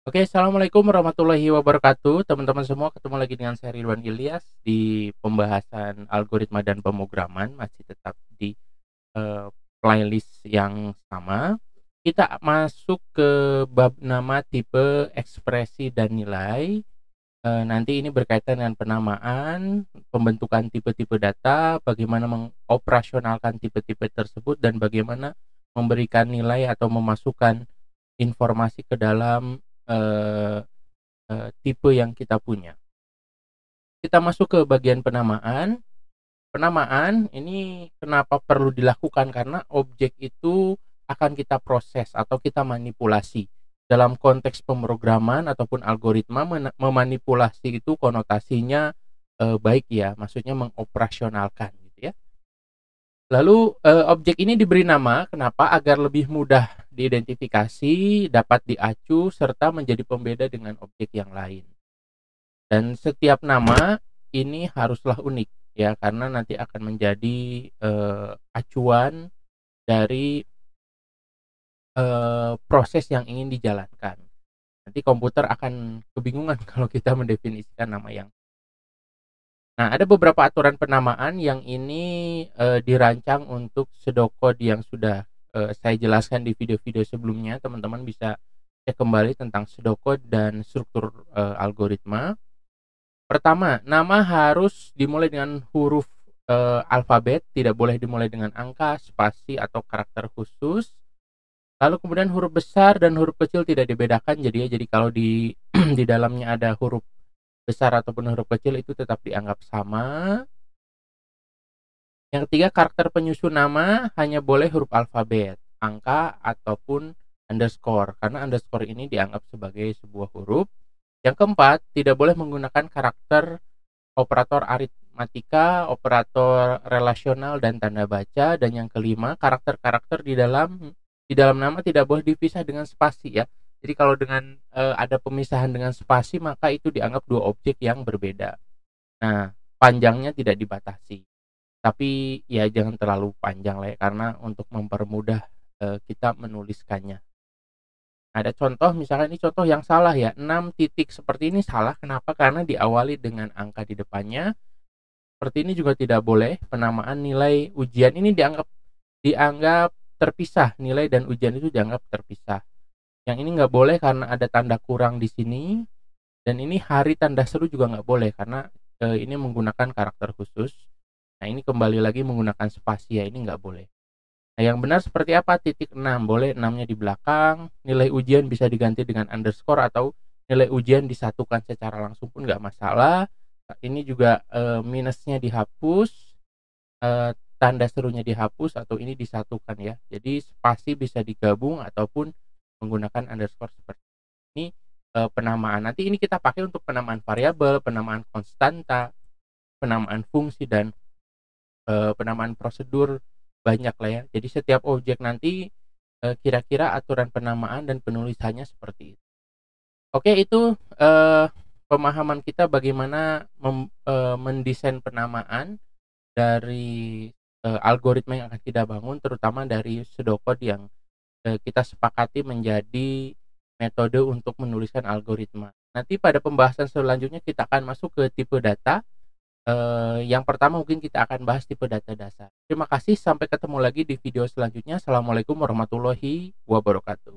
Oke, assalamualaikum warahmatullahi wabarakatuh, teman-teman semua. Ketemu lagi dengan saya Ridwan Ilyas di pembahasan algoritma dan pemrograman, masih tetap di eh, playlist yang sama. Kita masuk ke bab nama, tipe, ekspresi, dan nilai. Nanti ini berkaitan dengan penamaan, pembentukan tipe-tipe data, bagaimana mengoperasionalkan tipe-tipe tersebut, dan bagaimana memberikan nilai atau memasukkan informasi ke dalam eh, tipe yang kita punya. Kita masuk ke bagian penamaan. Penamaan ini kenapa perlu dilakukan? Karena objek itu akan kita proses atau kita manipulasi. Dalam konteks pemrograman ataupun algoritma, memanipulasi itu konotasinya baik ya, maksudnya mengoperasionalkan gitu ya. Lalu objek ini diberi nama, kenapa? Agar lebih mudah diidentifikasi, dapat diacu, serta menjadi pembeda dengan objek yang lain. Dan setiap nama ini haruslah unik ya, karena nanti akan menjadi acuan dari proses yang ingin dijalankan. Nanti komputer akan kebingungan kalau kita mendefinisikan nama yang. Nah, ada beberapa aturan penamaan yang ini dirancang untuk pseudocode yang sudah saya jelaskan di video-video sebelumnya. Teman-teman bisa cek kembali tentang pseudocode dan struktur algoritma. Pertama, nama harus dimulai dengan huruf alfabet, tidak boleh dimulai dengan angka, spasi, atau karakter khusus. Lalu kemudian huruf besar dan huruf kecil tidak dibedakan, jadi kalau di di dalamnya ada huruf besar ataupun huruf kecil itu tetap dianggap sama. Yang ketiga, karakter penyusun nama hanya boleh huruf alfabet, angka, ataupun underscore, karena underscore ini dianggap sebagai sebuah huruf. Yang keempat, tidak boleh menggunakan karakter operator aritmatika, operator relasional, dan tanda baca. Dan yang kelima, karakter-karakter di dalam nama tidak boleh dipisah dengan spasi ya. Jadi kalau dengan ada pemisahan dengan spasi, maka itu dianggap dua objek yang berbeda. Nah, panjangnya tidak dibatasi. Tapi ya jangan terlalu panjang lah ya, karena untuk mempermudah kita menuliskannya. Ada contoh, misalkan ini contoh yang salah ya, 6 titik seperti ini salah. Kenapa? Karena diawali dengan angka di depannya. Seperti ini juga tidak boleh. Penamaan nilai ujian ini dianggap terpisah. Nilai dan ujian itu dianggap terpisah. Yang ini nggak boleh karena ada tanda kurang di sini. Dan ini hari tanda seru juga nggak boleh karena ini menggunakan karakter khusus. Nah, ini kembali lagi menggunakan spasi ya, ini nggak boleh. Nah, yang benar seperti apa? Titik 6, boleh 6-nya di belakang. Nilai ujian bisa diganti dengan underscore atau nilai ujian disatukan secara langsung pun nggak masalah. Ini juga minusnya dihapus, tanda serunya dihapus, atau ini disatukan ya. Jadi spasi bisa digabung ataupun menggunakan underscore seperti ini. Penamaan nanti ini kita pakai untuk penamaan variabel, penamaan konstanta, penamaan fungsi, dan penamaan prosedur, banyak lah ya. Jadi setiap objek nanti kira-kira aturan penamaan dan penulisannya seperti itu. Oke, itu pemahaman kita bagaimana mendesain penamaan dari algoritma yang akan kita bangun, terutama dari pseudocode yang kita sepakati menjadi metode untuk menuliskan algoritma. Nanti pada pembahasan selanjutnya kita akan masuk ke tipe data. Yang pertama mungkin kita akan bahas tipe data dasar. Terima kasih, sampai ketemu lagi di video selanjutnya. Assalamualaikum warahmatullahi wabarakatuh.